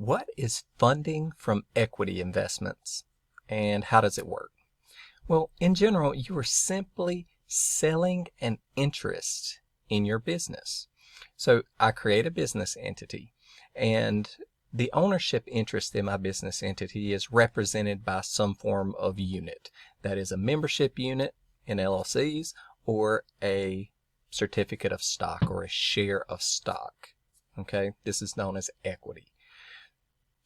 What is funding from equity investments and how does it work? Well, in general, you are simply selling an interest in your business. So I create a business entity, and the ownership interest in my business entity is represented by some form of unit. That is a membership unit in LLCs or a certificate of stock or a share of stock. Okay, this is known as equity.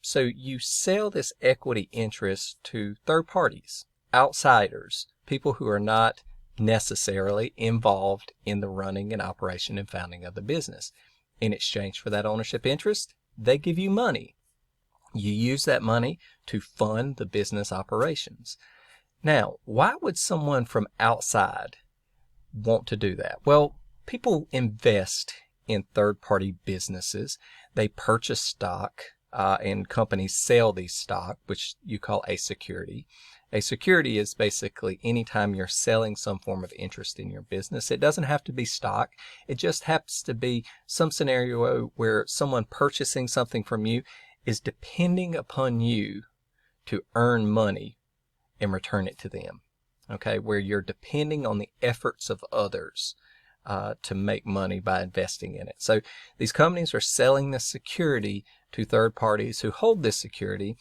So you sell this equity interest to third parties, outsiders, people who are not necessarily involved in the running and operation and founding of the business. In exchange for that ownership interest, they give you money. You use that money to fund the business operations. Now, why would someone from outside want to do that? Well, people invest in third-party businesses. They purchase stock, and companies sell these stock, which you call a security. A security is basically anytime you're selling some form of interest in your business. It doesn't have to be stock. It just happens to be some scenario where someone purchasing something from you is depending upon you to earn money and return it to them. Okay, where you're depending on the efforts of others to make money by investing in it. So these companies are selling this security to third parties who hold this security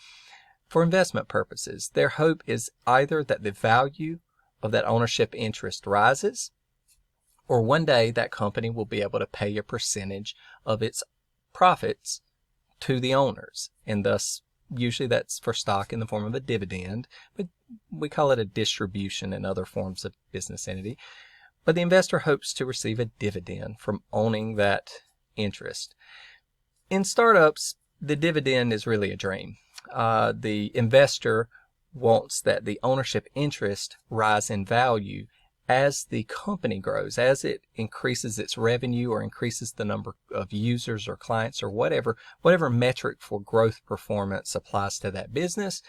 for investment purposes. Their hope is either that the value of that ownership interest rises, or one day that company will be able to pay a percentage of its profits to the owners, and thus usually that's for stock in the form of a dividend, but we call it a distribution in other forms of business entity. But the investor hopes to receive a dividend from owning that interest. In startups, the dividend is really a dream. The investor wants that the ownership interest rise in value as the company grows, as it increases its revenue or increases the number of users or clients or whatever metric for growth performance applies to that business.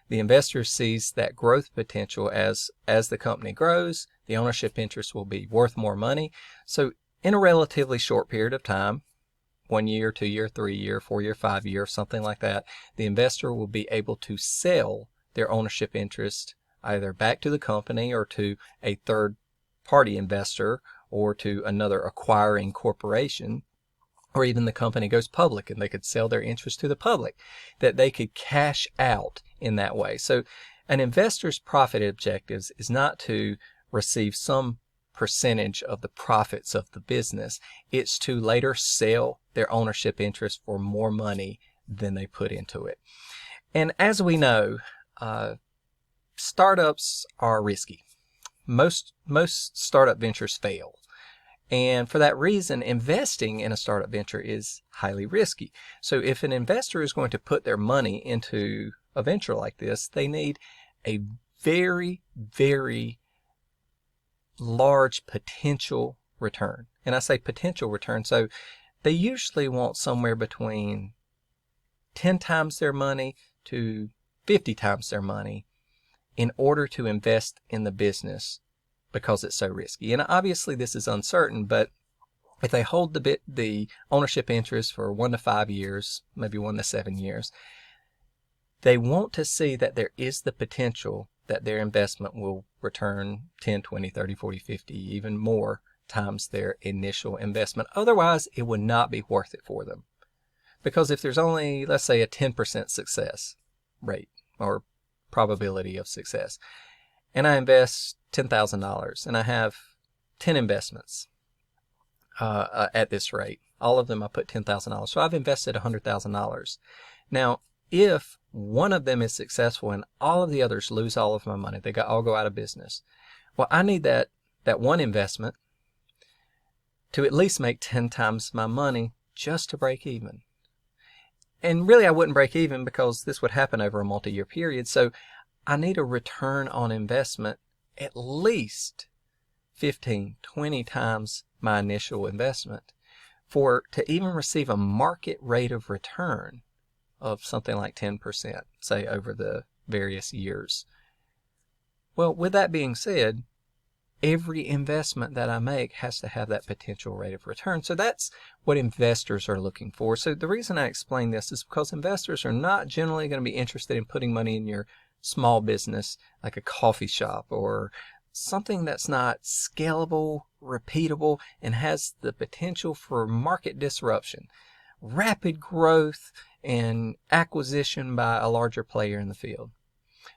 The investor sees that growth potential as the company grows. The ownership interest will be worth more money. So in a relatively short period of time, 1 year, 2 year, 3 year, 4 year, 5 year, something like that, the investor will be able to sell their ownership interest either back to the company or to a third party investor or to another acquiring corporation, or even the company goes public and they could sell their interest to the public, that they could cash out in that way. So an investor's profit objectives is not to receive some percentage of the profits of the business. It's to later sell their ownership interest for more money than they put into it. And as we know, startups are risky. Most startup ventures fail. And for that reason, investing in a startup venture is highly risky. So if an investor is going to put their money into a venture like this, they need a very, very large potential return. And I say potential return, so they usually want somewhere between 10 times their money to 50 times their money in order to invest in the business because it's so risky. And obviously this is uncertain, but if they hold the ownership interest for 1 to 5 years, maybe 1 to 7 years, they want to see that there is the potential that their investment will return 10, 20, 30, 40, 50, even more times their initial investment. Otherwise, it would not be worth it for them. Because if there's only, let's say, a 10% success rate or probability of success, and I invest $10,000 and I have 10 investments at this rate, all of them I put $10,000. So I've invested $100,000. Now, if one of them is successful and all of the others lose all of my money, they all go out of business, well, I need that one investment to at least make 10 times my money just to break even. And really I wouldn't break even because this would happen over a multi-year period. So I need a return on investment at least 15, 20 times my initial investment to even receive a market rate of return of something like 10%, say over the various years. Well, with that being said, every investment that I make has to have that potential rate of return. So that's what investors are looking for. So the reason I explain this is because investors are not generally going to be interested in putting money in your small business, like a coffee shop or something that's not scalable, repeatable, and has the potential for market disruption, rapid growth, and acquisition by a larger player in the field.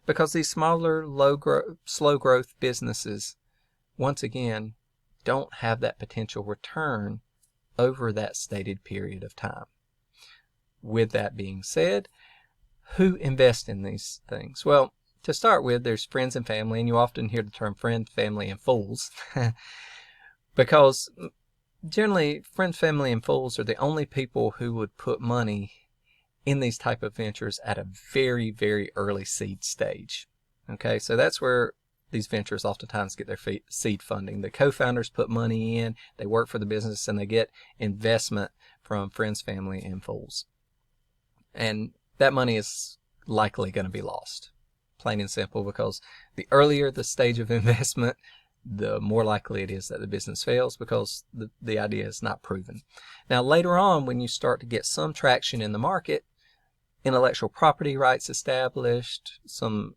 Because these smaller, slow growth businesses, once again, don't have that potential return over that stated period of time. With that being said, who invests in these things? Well, to start with, there's friends and family, and you often hear the term friend, family, and fools because generally friends, family, and fools are the only people who would put money in these type of ventures at a very, very early seed stage. Okay, so that's where these ventures oftentimes get their seed funding. The co-founders put money in, they work for the business, and they get investment from friends, family, and fools. And that money is likely going to be lost, plain and simple, because the earlier the stage of investment, the more likely it is that the business fails because the idea is not proven. Now, later on, when you start to get some traction in the market, intellectual property rights established, some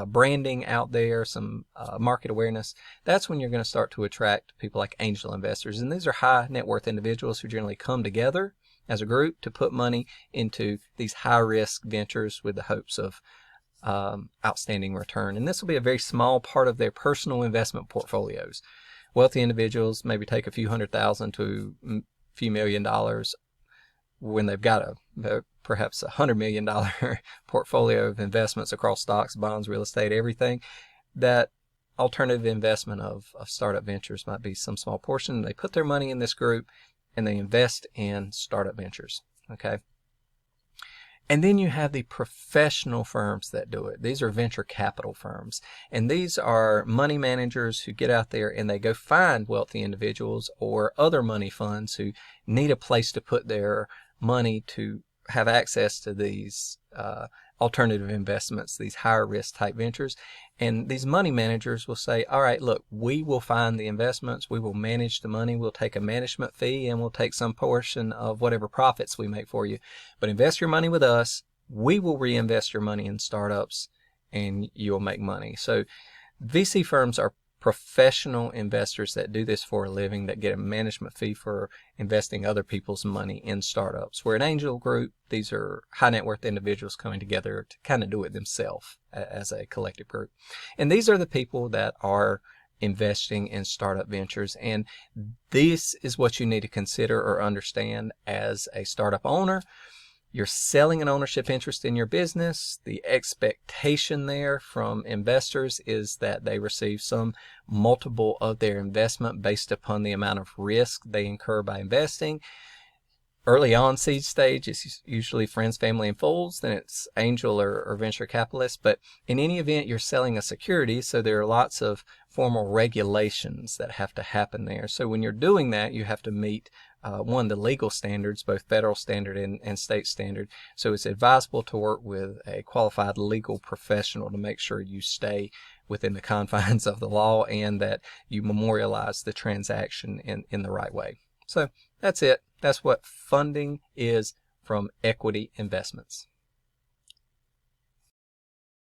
branding out there, some market awareness, that's when you're going to start to attract people like angel investors. And these are high net worth individuals who generally come together as a group to put money into these high risk ventures with the hopes of outstanding return. And this will be a very small part of their personal investment portfolios. Wealthy individuals maybe take a few $100,000 to a few $1 million when they've got perhaps $100 million portfolio of investments across stocks, bonds, real estate, everything. That alternative investment of startup ventures might be some small portion. They put their money in this group and they invest in startup ventures. Okay. And then you have the professional firms that do it. These are venture capital firms. And these are money managers who get out there and they go find wealthy individuals or other money funds who need a place to put their money to have access to these alternative investments, these higher risk type ventures. And these money managers will say, all right, look, we will find the investments, we will manage the money, we'll take a management fee, and we'll take some portion of whatever profits we make for you. But invest your money with us, we will reinvest your money in startups, and you'll make money. So VC firms are professional investors that do this for a living, that get a management fee for investing other people's money in startups. We're an angel group. These are high net worth individuals coming together to kind of do it themselves as a collective group. And these are the people that are investing in startup ventures. And this is what you need to consider or understand as a startup owner. You're selling an ownership interest in your business. The expectation there from investors is that they receive some multiple of their investment based upon the amount of risk they incur by investing. Early on seed stage, it's usually friends, family, and fools. Then it's angel or venture capitalists. But in any event, you're selling a security, so there are lots of formal regulations that have to happen there. So when you're doing that, you have to meet the legal standards, both federal standard and state standard. So it's advisable to work with a qualified legal professional to make sure you stay within the confines of the law and that you memorialize the transaction in the right way. So that's it. That's what funding is from equity investments.